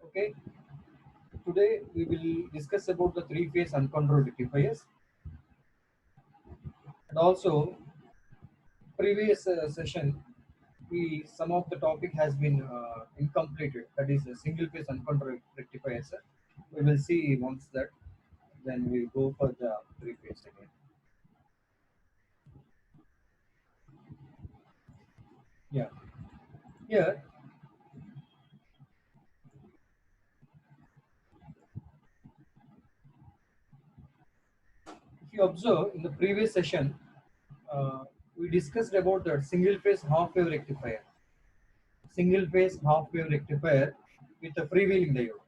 Okay, today we will discuss about the three-phase uncontrolled rectifiers, and also previous session we some of the topic has been incompleted. That is single-phase uncontrolled rectifiers. We will see once that, then we go for the three-phase again. Yeah, here if you observe in the previous session, uh, we discussed about the single-phase half-wave rectifier. Single-phase half-wave rectifier with a freewheeling diode.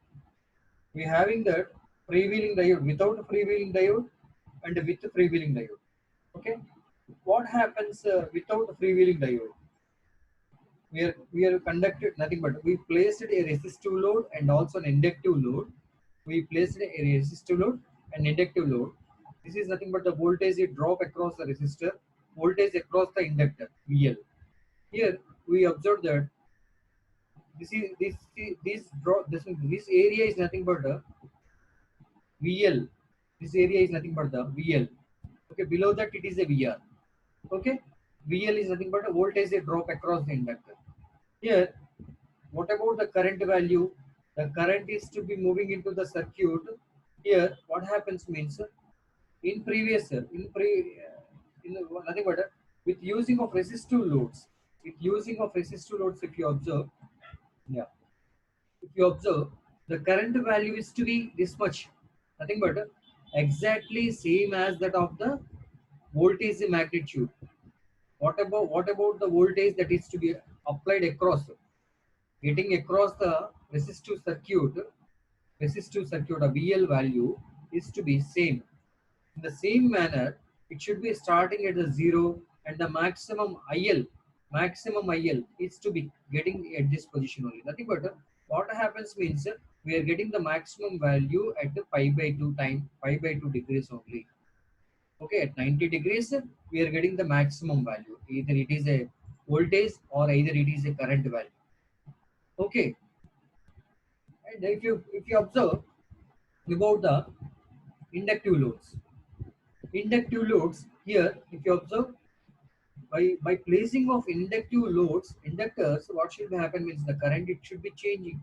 We having that freewheeling diode without a freewheeling diode and with a freewheeling diode. Okay, what happens without a freewheeling diode? We are conducted nothing but we placed a resistive load and also an inductive load. We placed a resistive load and inductive load. This is nothing but the voltage it drop across the resistor, voltage across the inductor VL. Here we observe that this drop this area is nothing but a VL. This area is nothing but the VL. Okay, below that it is a VR. Okay, VL is nothing but a voltage they drop across the inductor. Here, what about the current value? The current is to be moving into the circuit. Here, what happens means in previous in nothing but with using of resistive loads. With using of resistive loads, if you observe, yeah, if you observe, the current value is to be this much, nothing but exactly same as that of the voltage magnitude. What about the voltage that is to be applied across, getting across the resistive circuit, a VL value is to be same. In the same manner, it should be starting at the zero and the maximum IL is to be getting at this position only. Nothing but what happens means we are getting the maximum value at the pi by 2 degrees only. Okay, at 90 degrees, we are getting the maximum value. Either it is a voltage or either it is a current value. Okay, and if you observe about the inductive loads, here, if you observe by placing of inductive loads, inductors, what should happen means the current it should be changing.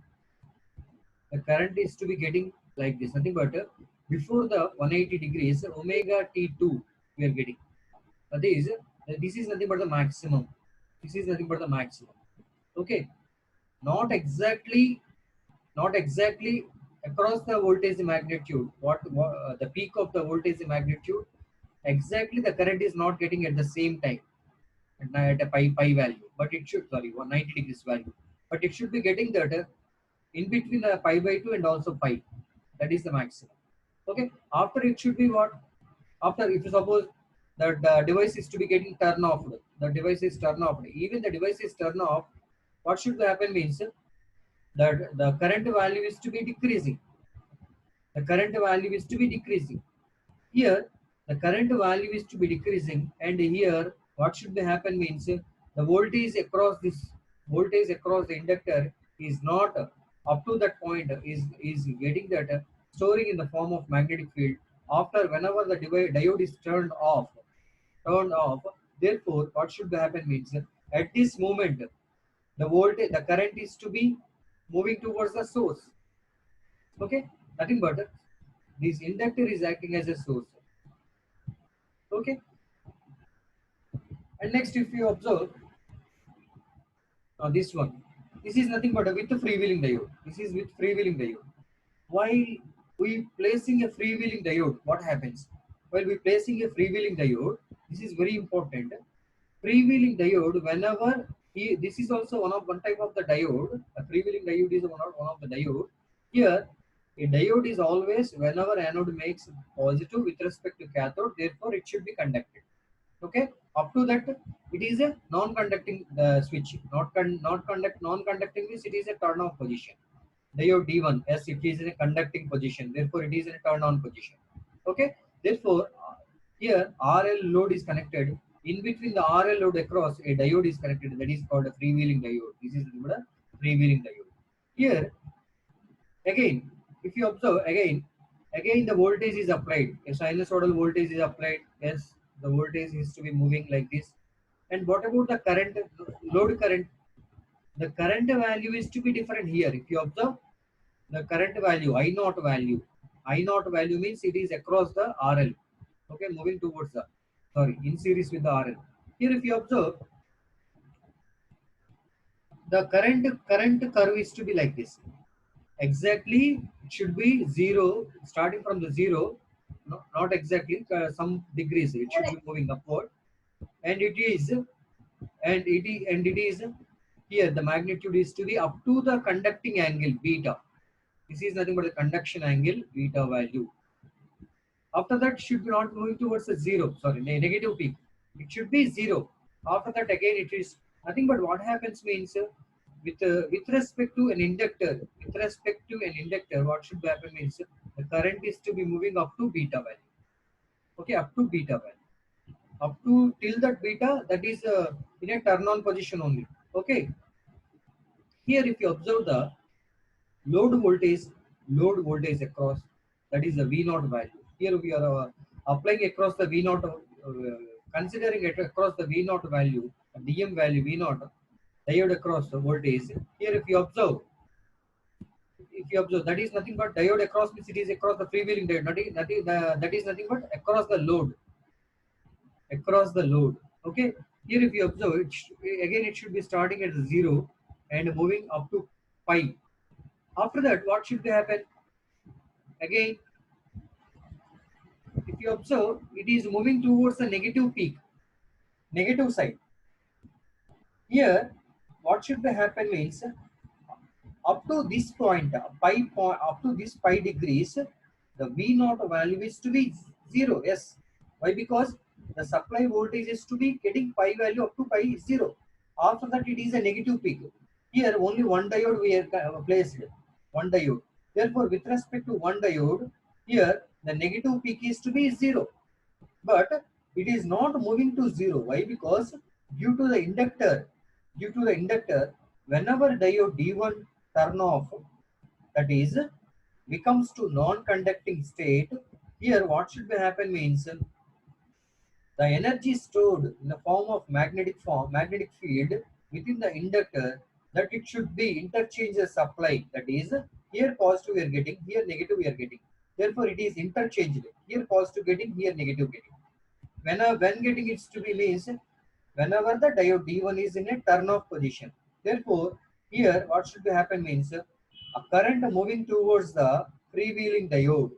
The current is to be getting like this, nothing but before the 180 degrees omega T2 we are getting. This is nothing but the maximum. This is nothing but the maximum. Okay, not exactly, not exactly across the voltage magnitude. What the peak of the voltage magnitude? Exactly, the current is not getting at the same time at a pi value, but it should 190 degrees value, but it should be getting that in between the pi by 2 and also pi. That is the maximum. Okay, after it should be what? After, if you suppose that the device is to be getting turn off, the device is turn off, even the device is turn off, what should happen means that the current value is to be decreasing. The current value is to be decreasing. Here, the current value is to be decreasing, and here, what should be happen means the voltage across the inductor is not up to that point is getting that storing in the form of magnetic field. After whenever the diode is turned off. Therefore, what should happen means at this moment the current is to be moving towards the source. Okay, nothing but this inductor is acting as a source. Okay, and next if you observe this one, this is nothing but with the freewheeling diode. This is with freewheeling diode. While we placing a freewheeling diode, what happens? While we placing a freewheeling diode, this is very important. Freewheeling diode, whenever this is also one type of the diode. A freewheeling diode is one of the diode. Here, a diode is always whenever anode makes positive with respect to cathode, therefore it should be conducted. Okay, up to that it is a non-conducting switch. Non-conducting means it is a turn off position. Diode D1, yes, it is in a conducting position, therefore it is in a turn on position. Okay, therefore here RL load is connected. In between the RL load across, a diode is connected, that is called a freewheeling diode. This is called a freewheeling diode. Here Again, if you observe again the voltage is applied, a sinusoidal voltage is applied. Yes, the voltage is to be moving like this. And what about the current, load current? The current value is to be different here. If you observe the current value, I naught value, I naught value means it is across the RL. Okay, moving towards the, sorry, in series with the RL. Here if you observe, the current curve is to be like this. Exactly, it should be zero, starting from the zero. No, not exactly, some degrees it should be moving upward. And it is, and it is here the magnitude is to be up to the conducting angle beta. This is nothing but the conduction angle beta value. After that should be not moving towards the zero, sorry, negative peak. It should be zero. After that again it is nothing but what happens means, with respect to an inductor, what should happen means, the current is to be moving up to beta value. Okay, up to beta value, up to till that beta, that is in a turn on position only. Okay, here if you observe the load voltage, across, that is the V naught value. Here we are applying across the V naught, considering it across the V naught value, DM value V naught, diode across the voltage. Here if you observe, that is nothing but diode across means it is across the freewheeling diode. That is nothing but across the load, Okay, here if you observe, again it should be starting at zero and moving up to pi. After that, what should happen? Again, if you observe, it is moving towards the negative peak, negative side. Here, what should happen means, up to this point, up to this pi degrees, the V naught value is to be zero. Yes. Why? Because the supply voltage is to be getting pi value up to pi is zero. After that, it is a negative peak. Here, only one diode we are placed. One diode. Therefore, with respect to one diode, here the negative peak is to be zero. But it is not moving to zero. Why? Because due to the inductor, whenever diode D1 turn off, that is becomes to non-conducting state, here what should happen means, the energy stored in the magnetic field within the inductor, that it should be interchange supply. That is, here positive we are getting, here negative we are getting. Therefore, it is interchanged. Here positive getting, here negative getting. When getting it to be means, whenever the diode D1 is in a turn off position. Therefore, here what should happen means, a current moving towards the freewheeling diode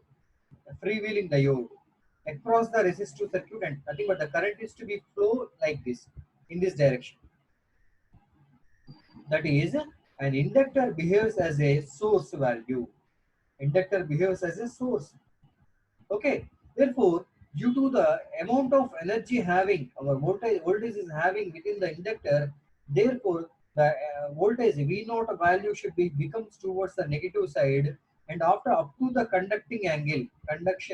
across the resistive circuit, and nothing but the current is to be flow like this, in this direction. That is, an inductor behaves as a source value. Inductor behaves as a source. Okay. Therefore, due to the amount of energy having our voltage is having within the inductor, therefore the voltage V naught value should be becomes towards the negative side, and after up to the conduction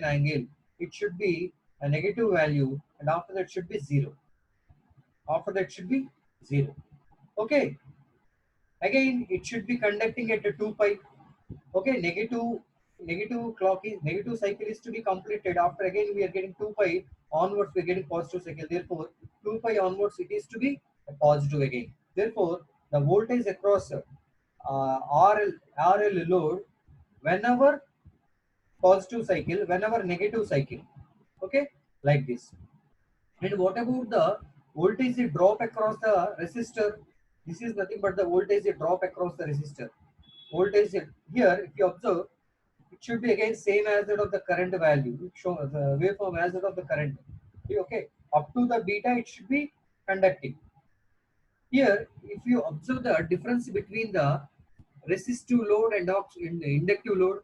angle, it should be a negative value, and after that should be zero. After that should be zero. Okay. Again, it should be conducting at a 2 pi. Okay, negative cycle is to be completed. After again we are getting 2 pi onwards, we are getting positive cycle. Therefore, 2 pi onwards it is to be a positive again. Therefore, the voltage across RL load, whenever positive cycle, whenever negative cycle. Okay, like this. And what about the voltage drop across the resistor? This is nothing but the voltage drop across the resistor. Voltage here, if you observe, it should be again same as that of the current value. Show the waveform as that of the current. Okay, up to the beta, it should be conducting. Here, if you observe the difference between the resistive load and the inductive load,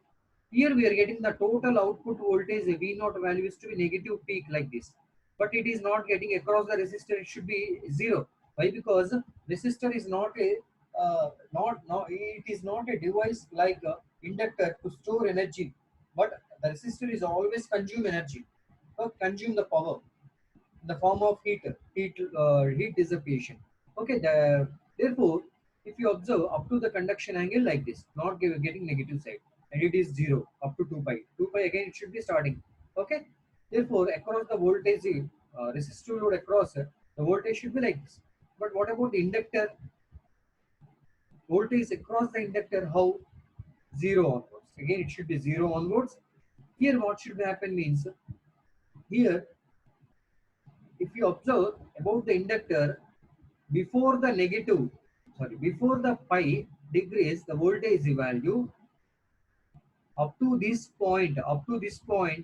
here we are getting the total output voltage V naught value is to be negative peak like this, but it is not getting across the resistor. It should be zero. Why? Because resistor is not a it is not a device like a inductor to store energy, but the resistor is always consume energy, or consume the power in the form of heat dissipation. Okay, therefore, if you observe up to the conduction angle like this, not getting negative side. and it is 0 up to 2 pi. 2 pi again it should be starting. Okay. Therefore, across the voltage, resistive load across, the voltage should be like this. But what about the inductor? Voltage across the inductor, how? 0 onwards. Again, it should be 0 onwards. Here, what should happen means, here, if you observe about the inductor, before the negative, sorry, before the pi degrees, the voltage value up to this point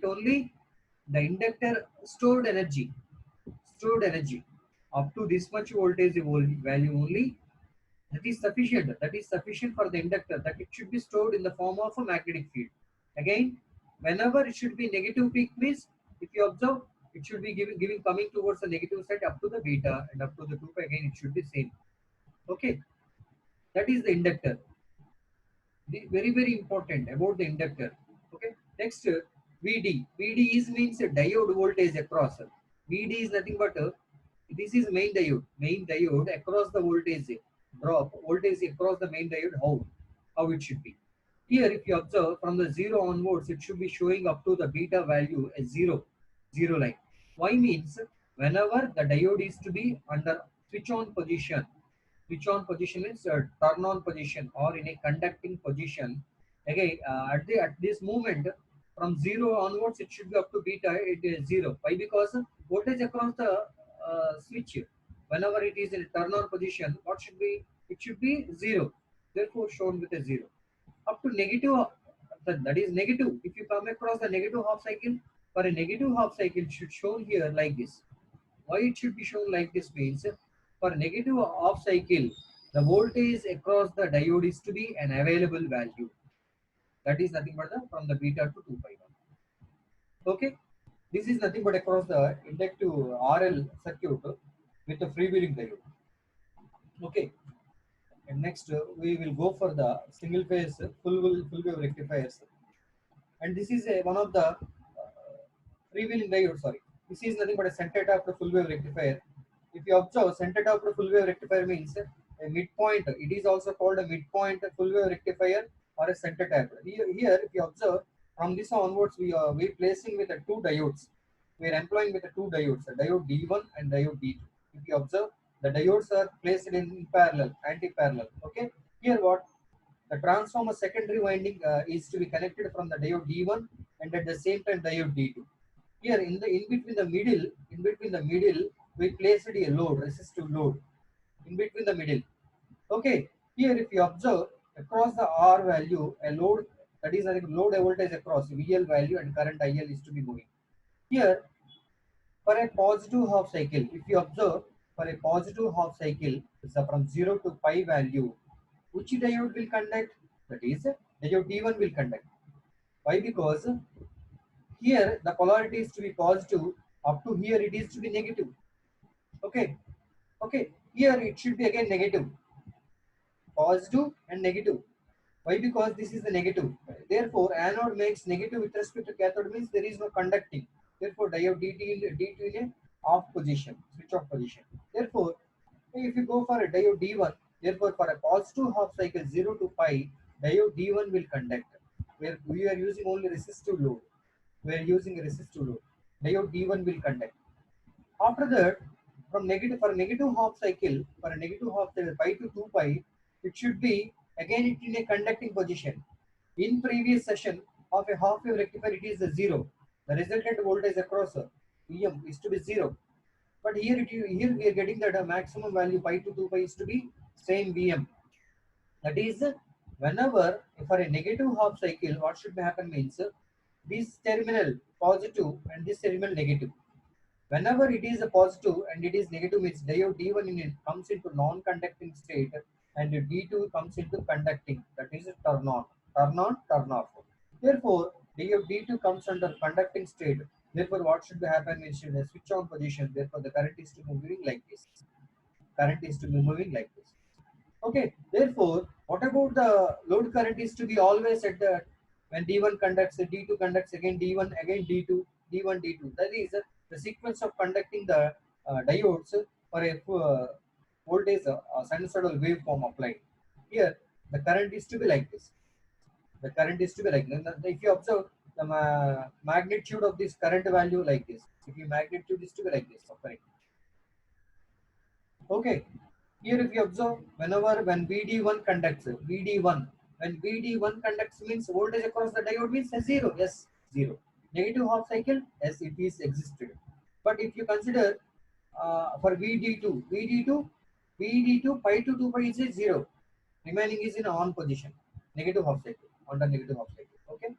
only, the inductor stored energy up to this much voltage value only. That is sufficient for the inductor, that it should be stored in the form of a magnetic field. Again, whenever it should be negative peak means, if you observe, it should be giving coming towards the negative side up to the beta and up to the 2 pi, again it should be same. Okay, that is the inductor. Very very important about the inductor. Okay, next, Vd. Vd is means a diode voltage across. Vd is nothing but this is main diode across the voltage drop, voltage across the main diode, how it should be. Here, if you observe from the 0 onwards, it should be showing up to the beta value as 0 line. Why means, whenever the diode is to be under switch on position, switch on position means turn on position or in a conducting position. Again, at this moment, from 0 onwards, it should be up to beta, it is 0. Why? Because voltage across the switch, whenever it is in turn on position, what should be? It should be 0. Therefore, shown with a 0. Up to negative, that is negative. If you come across the negative half cycle, for a negative half cycle, it should shown here like this. Why it should be shown like this means, for negative half cycle, the voltage across the diode is to be an available value. That is nothing but from the beta to 2 pi. Okay, this is nothing but across the inductive RL circuit with the freewheeling diode. Okay, and next we will go for the single phase full wave rectifiers, and this is one of the freewheeling diode. Sorry, this is nothing but a center tapped full wave rectifier. If you observe, center tapped full wave rectifier means a midpoint. It is also called a midpoint full wave rectifier or a center tapped. Here, if you observe, from this onwards, we placing with the two diodes. We are employing with the two diodes, the diode D1 and diode D2. If you observe, the diodes are placed in parallel, anti-parallel. Okay. Here, what? The transformer secondary winding is to be connected from the diode D1 and at the same time diode D2. Here in between the middle, we placed a load, resistive load, in between the middle. Okay. Here, if you observe, across the R value, a load, that is a load voltage across VL value and current IL is to be moving. Here, for a positive half cycle, if you observe, for a positive half cycle, so from 0 to pi value, which diode will conduct? That is, diode D1 will conduct. Why? Because here the polarity is to be positive, up to here it is to be negative. Okay. Okay. Here it should be again negative, positive and negative. Why? Because this is the negative. Therefore, anode makes negative with respect to cathode means there is no conducting. Therefore, diode D2 in a off position, switch off position. Therefore, if you go for a diode D1, therefore for a positive half cycle 0 to pi, diode D1 will conduct. Where we are using only resistive load. We are using a resistive load. Diode D1 will conduct. After that, from negative for negative half cycle, for a negative half cycle pi to 2 pi, it should be again it in a conducting position. In previous session of a half wave rectifier, it is a 0. The resultant voltage across Vm is to be 0. But here here we are getting that a maximum value pi to 2 pi is to be same Vm. That is, whenever for a negative half cycle, what should happen means this terminal positive and this terminal negative. Whenever it is a positive and it is negative means diode D1 in it comes into non-conducting state and D2 comes into conducting. That is a turn on, turn off. Therefore, diode D2 comes under conducting state. Therefore, what should happen is in a switch on position. Therefore, the current is to be moving like this. Current is to be moving like this. Okay. Therefore, what about the load current is to be always at the when D1 conducts, D2 conducts, again D1, again D2, D1, D2. That is the sequence of conducting the diodes for a voltage sinusoidal waveform applied. Here, the current is to be like this. The current is to be like, if you observe the magnitude of this current value like this, if you magnitude is to be like this, correct. Okay, here if you observe, whenever when VD1 conducts, VD1, when VD1 conducts means voltage across the diode means zero, yes, zero. Negative half cycle, yes, it is existed. But if you consider for VD2, VD2 pi to 2 pi is a zero. Remaining is in on position, negative half cycle, under negative half cycle. Okay,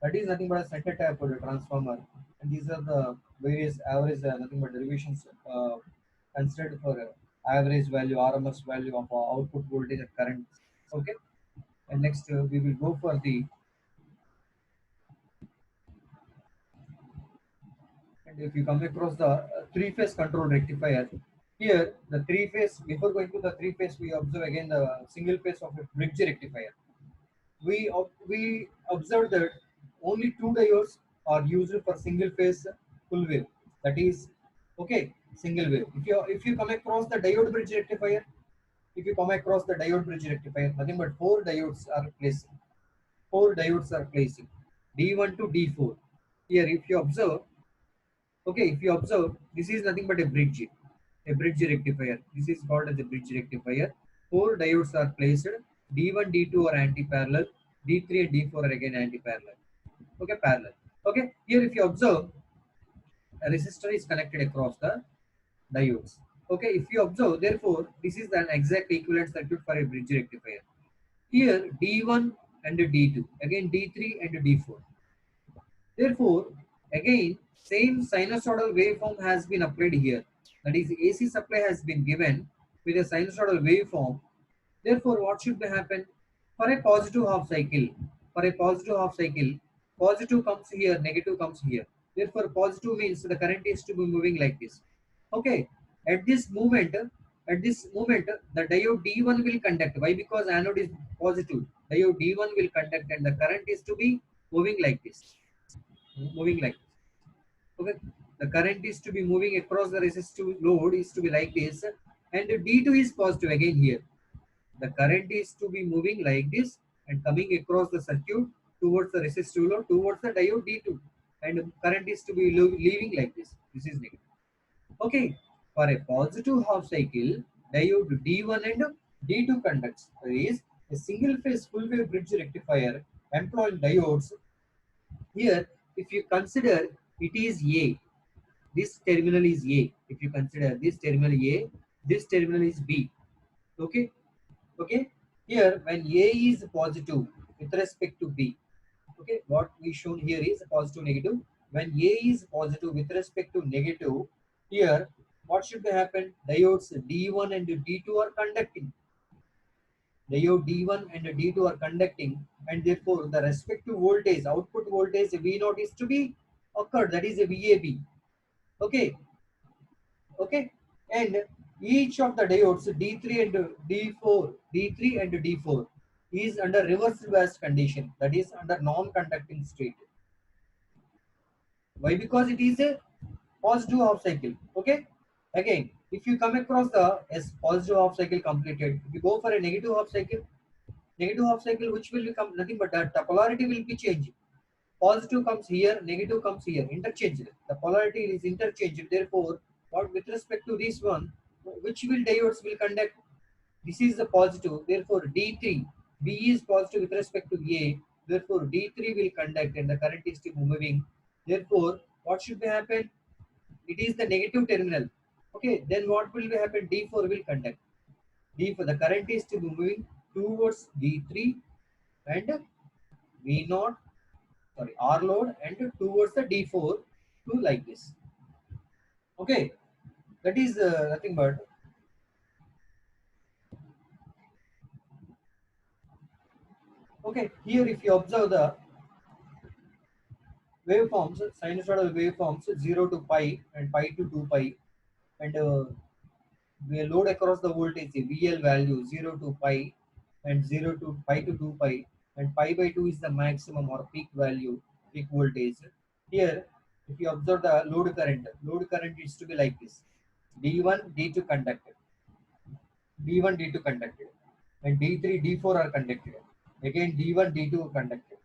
that is nothing but a center tap for the transformer, and these are the various average, nothing but derivations considered for average value, RMS value of output voltage and current. Okay, and next we will go for the, and if you come across the three-phase control rectifier, here the three-phase, before going to the three-phase, we observe again the single phase of a bridge rectifier. We observed that only two diodes are used for single phase full wave. That is, okay, single wave. If you come across the diode bridge rectifier, if you come across the diode bridge rectifier, nothing but four diodes are placed. Four diodes are placing D1 to D4. Here, if you observe, okay, if you observe, this is nothing but a bridge rectifier. This is called as a bridge rectifier. Four diodes are placed. D1, D2 are anti-parallel. D3 and D4 are again anti-parallel. Okay, parallel. Okay, here if you observe, a resistor is connected across the diodes. Okay, if you observe, therefore, this is an exact equivalent circuit for a bridge rectifier. Here, D1 and D2, again D3 and D4. Therefore, again, same sinusoidal waveform has been applied here. That is, AC supply has been given with a sinusoidal waveform. Therefore, what should happen? For a positive half cycle, for a positive half cycle, positive comes here, negative comes here. Therefore, positive means the current is to be moving like this. Okay. At this moment, the diode D1 will conduct. Why? Because anode is positive. Diode D1 will conduct and the current is to be moving like this. Moving like this. Okay. The current is to be moving across the resistive load is to be like this. And D2 is positive again here. The current is to be moving like this and coming across the circuit towards the resistive load, towards the diode D2. And current is to be leaving like this. This is negative. Okay. For a positive half cycle, diode D1 and D2 conducts. There is a single phase full wave bridge rectifier employing diodes. Here, if you consider it is A, this terminal is A. If you consider this terminal A, this terminal is B. Okay. Okay, here when A is positive with respect to B, okay, what we shown here is positive negative. When A is positive with respect to negative, here what should happen? Diodes D1 and D2 are conducting. Diode D1 and D2 are conducting, and therefore the respective voltage, output voltage V0 is to be occurred. That is a VAB. Okay, okay, and each of the diodes D3 and D4, D3 and D4 is under reverse bias condition, that is under non-conducting state. Why? Because it is a positive half cycle. Okay, again, if you come across the positive half cycle completed, if you go for a negative half cycle, which will become nothing but the polarity will be changing. Positive comes here, negative comes here, interchanged. The polarity is interchanged. Therefore, what with respect to this one, which will diodes will conduct? This is the positive. Therefore, D3, B is positive with respect to A. Therefore, D3 will conduct and the current is still moving. Therefore, what should happen? It is the negative terminal. Okay, then what will happen? D4 will conduct. D4, the current is still moving towards D3 and V0, sorry, R load and towards the D4 to like this. Okay, that is nothing but, okay, here if you observe the waveforms, sinusoidal waveforms 0 to pi and pi to 2 pi, and we load across the voltage VL value 0 to pi and 0 to pi to 2 pi, and pi by 2 is the maximum or peak value, peak voltage. Here, if you observe the load current is to be like this. D1, D2 conducted, D1, D2 conducted, and D3, D4 are conducted. Again D1, D2 conducted.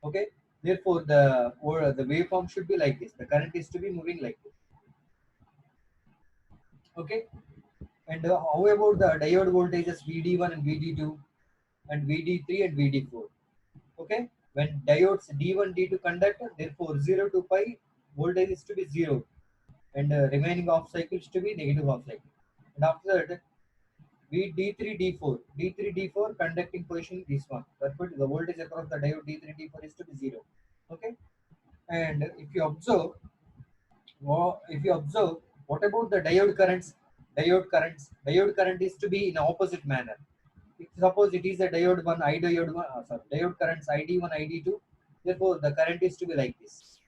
Okay. Therefore, the waveform should be like this. The current is to be moving like this. Okay. And how about the diode voltages VD1 and VD2 and VD3 and VD4? Okay. When diodes D1, D2 conduct, therefore 0 to pi voltage is to be 0 and remaining half cycle is to be negative half cycle. And after that, D3, D4. D3, D4 conducting position this one. Therefore, the voltage across the diode D3, D4 is to be 0. Okay. And if you observe, what about the diode currents? Diode current is to be in opposite manner. If suppose it is a diode one, I diode one, diode currents ID1, ID2. Therefore, the current is to be like this.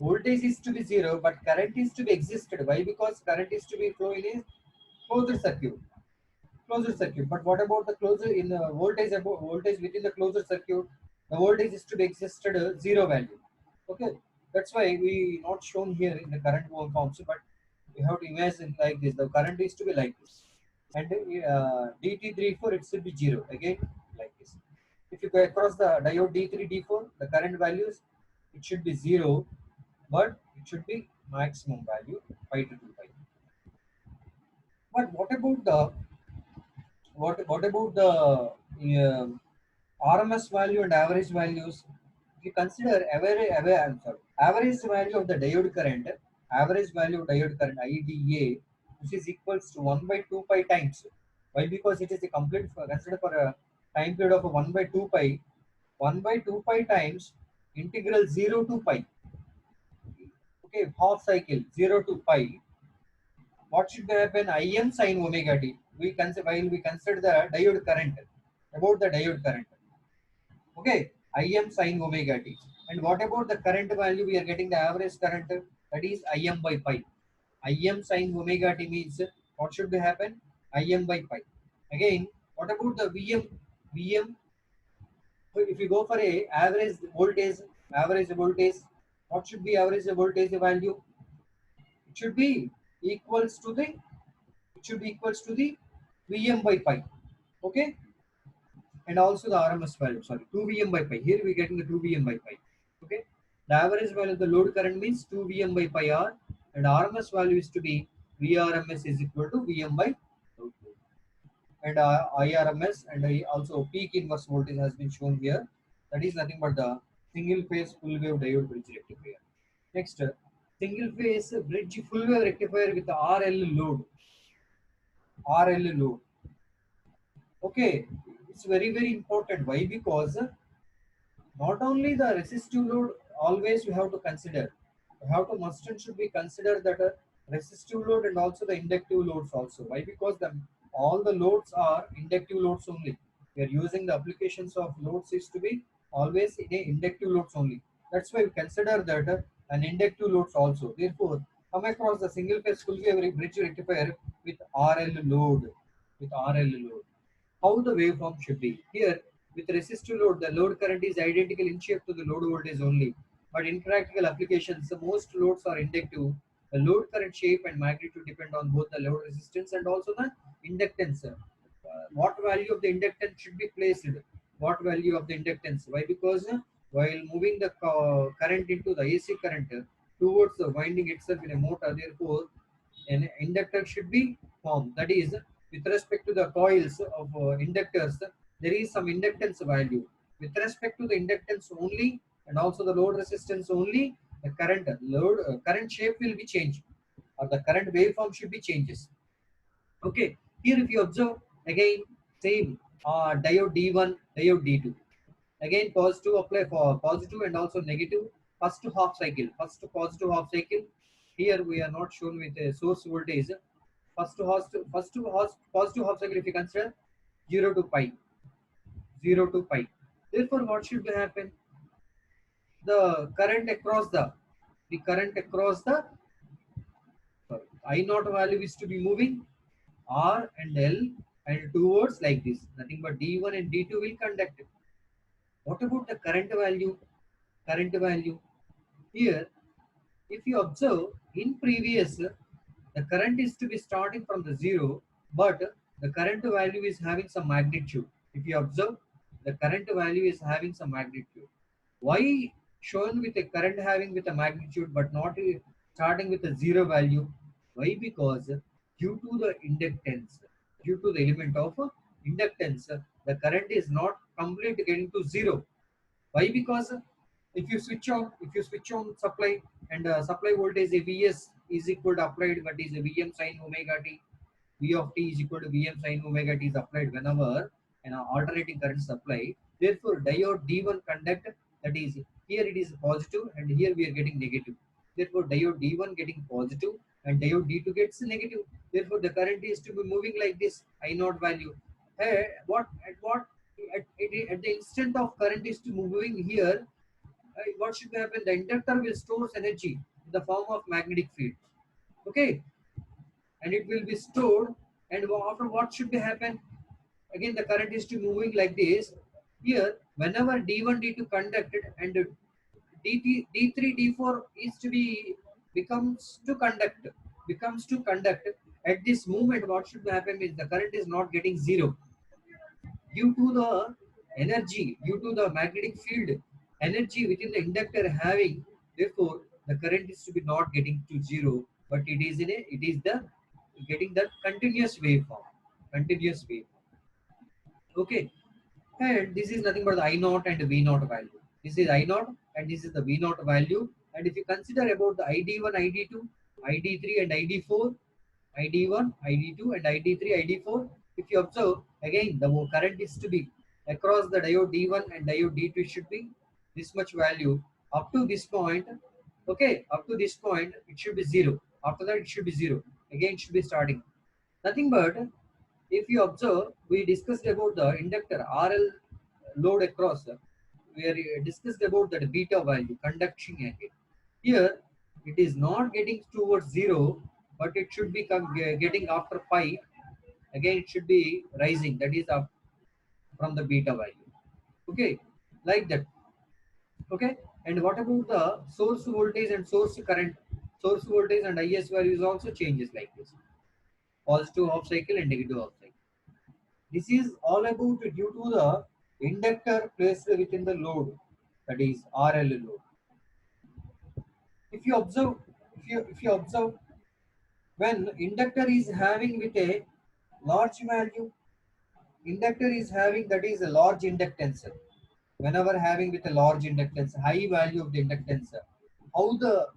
Voltage is to be 0, but current is to be existed. Why? Because current is to be flow in a closed circuit. Closed circuit. But what about the closed in the voltage? About voltage within the closed circuit, the voltage is to be existed 0 value. Okay, that's why we not shown here in the current forms, but we have to imagine like this. The current is to be like this, and DT34 it should be 0 again like this. If you go across the diode D3 D4, the current values it should be 0, but it should be maximum value pi to 2 pi. But what about the RMS value and average values? If you consider average value of the diode current, average value of diode current IDA, which is equals to 1 by 2 pi times. Why? Because it is a complete consider for a time period of 1 by 2 pi. 1 by 2 pi times integral 0 to pi. Okay, half cycle 0 to pi. What should happen? Im sin omega t. While we consider the diode current, about the diode current. Okay, Im sin omega t. And what about the current value? We are getting the average current, that is Im by pi. Im sin omega t means what should be happen? Im by pi. Again, what about the Vm? Vm, if you go for a average voltage, what should be average voltage value? It should be equals to the Vm by pi. Okay, and also the RMS value. Sorry, 2 Vm by pi. Here we are getting the 2 Vm by pi. Okay, the average value of the load current means 2 Vm by pi R, and RMS value is to be Vrms is equal to Vm by root 2. And IRMS and also peak inverse voltage has been shown here. That is nothing but the single phase full wave diode bridge rectifier. Next, single phase bridge full wave rectifier with the RL load. RL load. Okay, it's very important. Why? Because not only the resistive load always you have to consider. You have to must and should be considered that resistive load and also the inductive loads also. Why? Because all the loads are inductive loads only. We are using the applications of loads is to be always in a inductive loads only. That's why we consider that an inductive loads also. Therefore, come across the single phase full wave bridge rectifier with RL load. With RL load. How the waveform should be. Here, with resistive load, the load current is identical in shape to the load voltage only. But in practical applications, the most loads are inductive. The load current shape and magnitude depend on both the load resistance and also the inductance. What value of the inductance should be placed? What value of the inductance? Why? Because while moving the current into the AC current towards the winding itself in a motor, therefore an inductor should be formed. That is, with respect to the coils of inductors, there is some inductance value. With respect to the inductance only and also the load resistance only, the current shape will be changed, or the current waveform should be changes. Okay, here if you observe again same diode D1, diode D2. Again positive apply for positive and also negative. First half cycle, first positive half cycle. Here we are not shown with a source voltage. Positive half cycle if you consider 0 to pi, 0 to pi. Therefore, what should happen? The current across the sorry, I naught value is to be moving R and L and towards like this. Nothing but D1 and D2 will conduct. What about the current value? Current value here, if you observe in previous, the current is to be starting from the 0, but the current value is having some magnitude. If you observe, the current value is having some magnitude. Why shown with a current having with a magnitude but not starting with a zero value? Why? Because due to the inductance, due to the element of inductance, the current is not completely getting to zero. Why? Because if you switch on supply and supply voltage Vs is equal to applied, but is Vm sin omega t. V of t is equal to Vm sin omega t is applied whenever an alternating current supply. Therefore, diode D1 conduct, that is here it is positive and here we are getting negative. Therefore, diode D1 getting positive and diode D2 gets negative. Therefore, the current is to be moving like this I naught value. At the instant of current is to moving here, what should happen? The inductor will store energy in the form of magnetic field. Okay, and it will be stored. And after what should be happen? Again, the current is to moving like this. Here, whenever D1, D2 conducted and D3, D4 is to be becomes to conduct. At this moment, what should happen is the current is not getting zero due to the energy, due to the magnetic field energy within the inductor having. Therefore, the current is to be not getting to zero, but it is the getting the continuous waveform, continuous wave. Okay, and this is nothing but the I naught and V naught value. This is I naught and this is the V naught value. And if you consider about the ID1, ID2, ID3 and ID4, ID1, ID2 and ID3, ID4, if you observe again the current is to be across the diode D1 and diode D2 should be this much value up to this point. Okay, up to this point it should be zero. After that it should be zero. Again it should be starting. Nothing but if you observe, we discussed about the inductor RL load across. We are discussed about that beta value, conduction angle. Here, it is not getting towards zero, but it should be getting after pi. Again, it should be rising. That is up from the beta value. Okay, like that. Okay, and what about the source voltage and source current? Source voltage and IS values also changes like this: positive half cycle and negative half cycle. This is all about due to the inductor placed within the load, that is RL load. If you observe, if you observe, when inductor is having with a large value, inductor is having that is a large inductance. Whenever having with a large inductance, high value of the inductance, how the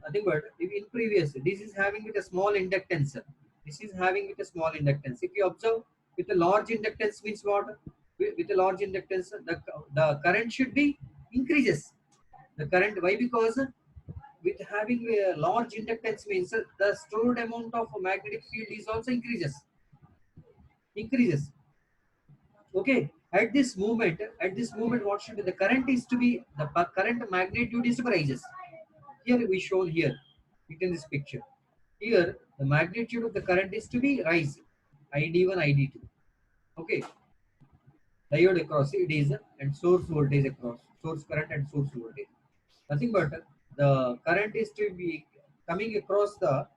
nothing but in previous this is having with a small inductance. This is having with a small inductance. If you observe with a large inductance means what? With a large inductance, the current should be increases. The current, why? Because with having a large inductance means the stored amount of magnetic field is also increases. Okay, at this moment what should be the current is to be the current magnitude is to be rises. Here we show here in this picture. Here the magnitude of the current is to be rise, ID1, ID2. Okay, diode across it is and source voltage across, source current and source voltage. Nothing but the current is to be coming across the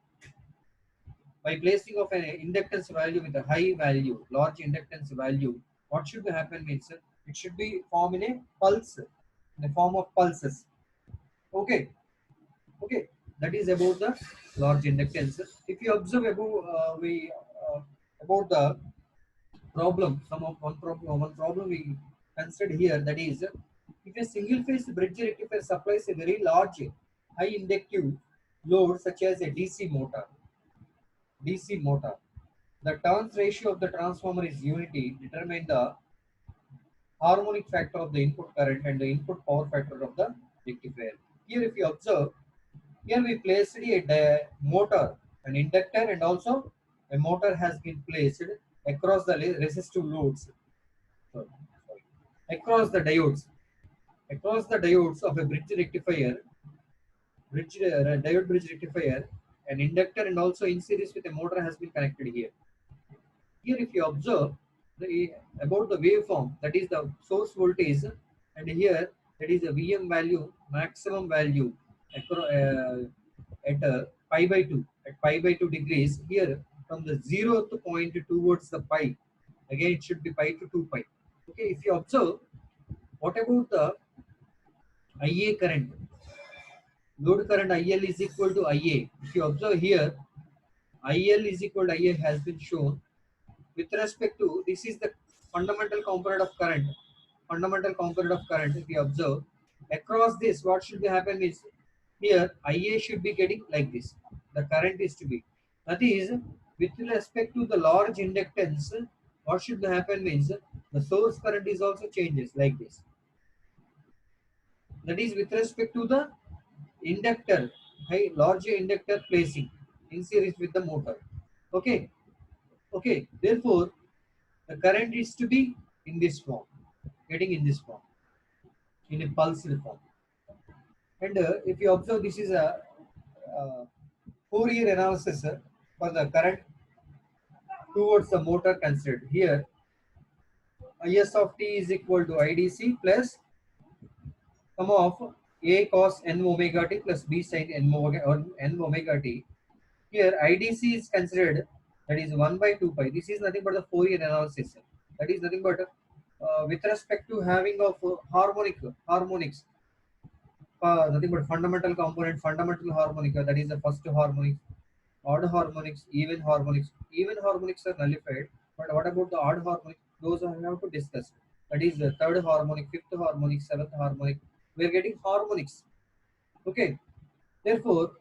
by placing of an inductance value with a high value, large inductance value. What should happen means it should be form in a pulse, in the form of pulses. Okay, okay, that is about the large inductance. If you observe about the problem, one problem we considered here, that is if a single phase bridge rectifier supplies a very large high inductive load such as a DC motor, the turns ratio of the transformer is unity, determine the harmonic factor of the input current and the input power factor of the rectifier. Here if you observe, here we placed a motor, an inductor and also a motor has been placed across the resistive loads, sorry, across the diodes of a diode bridge rectifier, an inductor and also in series with a motor has been connected here. Here, if you observe about the waveform, that is the source voltage, and here that is the Vm value, maximum value at pi by 2, at pi by 2 degrees. Here, from the 0th point towards the pi, again it should be pi to 2 pi. Okay, if you observe, what about the IA current? Load current IL is equal to IA. If you observe here, IL is equal to IA has been shown with respect to, this is the fundamental component of current. Fundamental component of current, if you observe, across this, what should be happen is, here IA should be getting like this. The current is to be. That is, with respect to the large inductance, what should happen means the source current is also changes like this. That is with respect to the inductor, high large inductor placing in series with the motor. Okay, okay. Therefore, the current is to be in this form, getting in this form, in a pulsed form. And if you observe, this is a uh, Fourier analysis for the current towards the motor considered. Here, Is of t is equal to IDC plus sum of A cos n omega t plus B sin n omega t. Here, IDC is considered, that is 1 by 2 pi. This is nothing but the Fourier analysis. That is nothing but with respect to having of harmonics, nothing but fundamental component, fundamental harmonica, that is the first harmonics, odd harmonics, even harmonics are nullified, but what about the odd harmonics? Those I have to discuss. That is the third harmonic, fifth harmonic, seventh harmonic. We are getting harmonics. Okay. Therefore,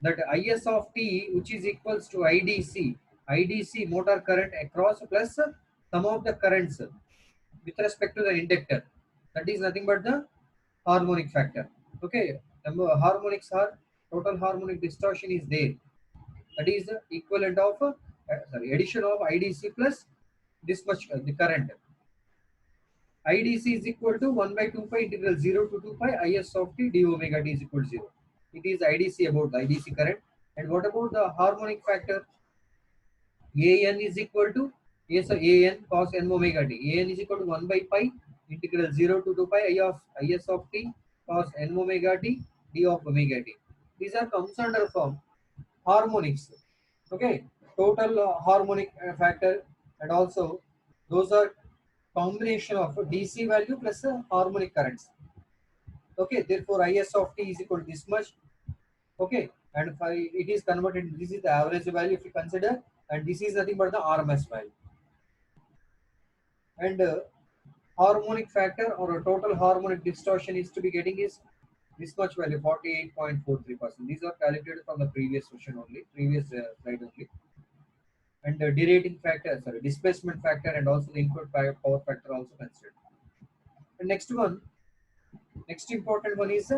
that Is of t, which is equals to IDC motor current across plus some of the currents with respect to the inductor. That is nothing but the harmonic factor. Okay, number harmonics are, total harmonic distortion is there. That is the equivalent of addition of IDC plus this much the current. IDC is equal to 1 by 2 pi integral 0 to 2 pi Is of t d omega t is equal to 0. It is IDC about the IDC current. And what about the harmonic factor? AN is equal to, yes, so AN cos n omega t. AN is equal to 1 by pi integral 0 to 2 pi I of Is of t cos n omega t d of omega t. These are comes under form harmonics. Okay, total harmonic factor, and also those are combination of DC value plus harmonic currents. Okay, therefore Is of t is equal to this much. Okay, and if it is converted, this is the average value if you consider, and this is nothing but the RMS value. And harmonic factor or a total harmonic distortion is to be getting is this much value, 48.43%. These are calculated from the previous session only, previous slide only. And the derating factor, sorry, displacement factor, and also the input power factor also considered. The next important one is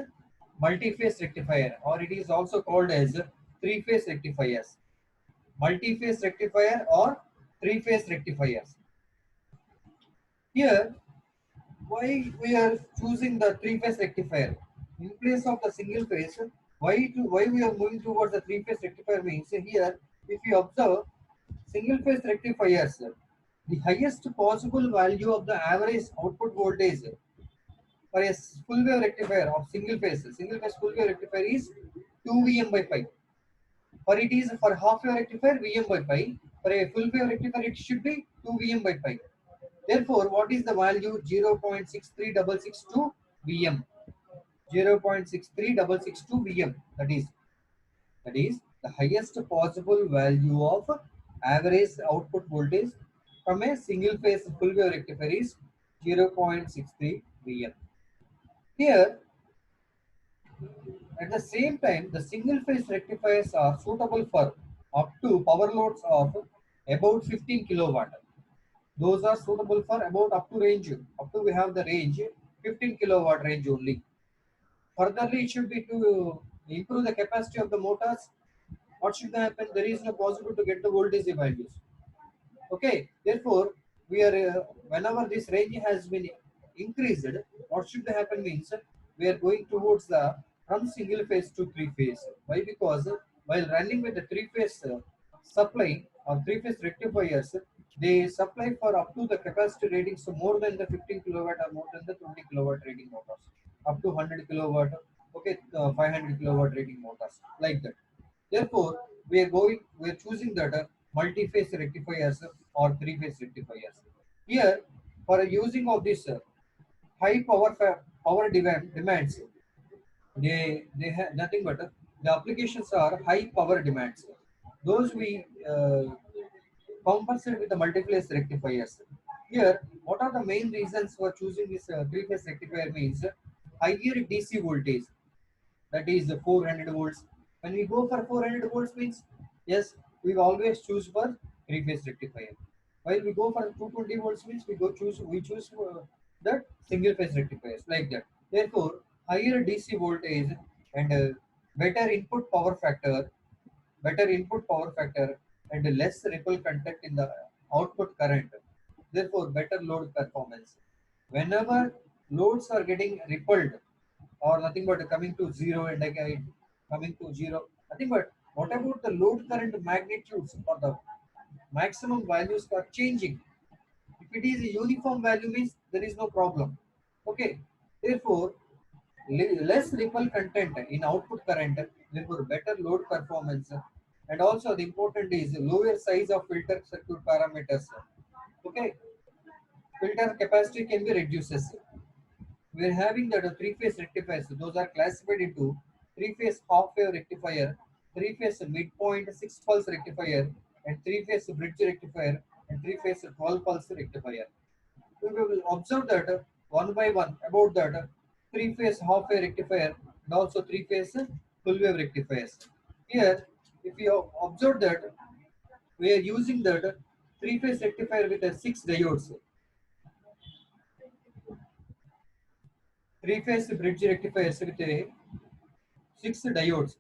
multi-phase rectifier, or it is also called as three-phase rectifiers. Multi-phase rectifier or three-phase rectifiers. Here, why we are choosing the three-phase rectifier in place of the single phase? Why we are moving towards the three-phase rectifier means here, if you observe single phase rectifiers, the highest possible value of the average output voltage for a full wave rectifier of single phase full wave rectifier is 2 Vm by pi. For it is for half wave rectifier Vm by pi. For a full wave rectifier it should be 2 Vm by pi. Therefore, what is the value? 0.63662 Vm. 0.63662 Vm. That is the highest possible value of average output voltage from a single phase full wave rectifier is 0.63 Vm. Here, at the same time, the single phase rectifiers are suitable for up to power loads of about 15 kilowatt. Those are suitable for about up to range. Up to we have the range 15 kilowatt range only. Furtherly, it should be to improve the capacity of the motors. What should happen? There is no possible to get the voltage values. Okay, therefore, we are whenever this range has been increased, what should happen means we are going towards the from single phase to three phase. Why? Because while running with the three phase supply or three phase rectifiers, they supply for up to the capacity ratings so more than the 15 kilowatt or more than the 20 kilowatt rating motors, up to 100 kilowatt, okay, 500 kilowatt rating motors, like that. Therefore, we are choosing that multi-phase rectifiers or three-phase rectifiers. Here, for using of this high power demands, they have nothing but the applications are high power demands. Those we compensate with the multiphase rectifiers. Here, what are the main reasons for choosing this three-phase rectifier means higher DC voltage, that is 400 volts. When we go for 400 volts means, yes, we always choose for three-phase rectifier. While we go for 220 volts means we choose that single phase rectifiers like that. Therefore, higher DC voltage and better input power factor and less ripple content in the output current. Therefore, better load performance. Whenever loads are getting rippled or nothing but coming to zero and again coming to zero, nothing but what about the load current magnitudes or the maximum values are changing? If it is a uniform value means there is no problem. Okay. Therefore, less ripple content in output current, therefore better load performance, and also the important is lower size of filter circuit parameters. Okay, filter capacity can be reduced. We are having that three-phase rectifiers. Those are classified into three-phase half-wave rectifier, three-phase midpoint six-pulse rectifier, and three-phase bridge rectifier, and three-phase 12-pulse rectifier. We will observe that one by one about that three-phase half-wave rectifier and also three-phase full-wave rectifiers. Here, if you observe that we are using that three-phase rectifier with six diodes, three-phase bridge rectifiers with six diodes.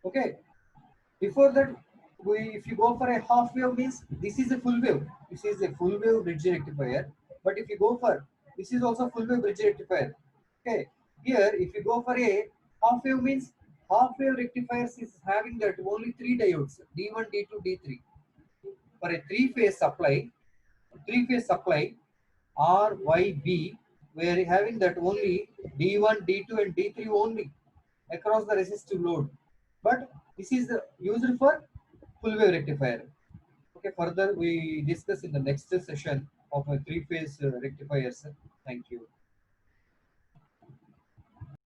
Okay. Before that, if you go for a half wave means this is a full wave. This is a full wave bridge rectifier. But if you go for this is also full wave bridge rectifier. Okay. Here, if you go for a half wave means half wave rectifiers is having that only three diodes D1, D2, D3. For a three phase supply RYB, we are having that only D1, D2, and D3 only across the resistive load. But this is used for full wave rectifier. Okay, further we discuss in the next session of a three phase rectifiers. Thank you.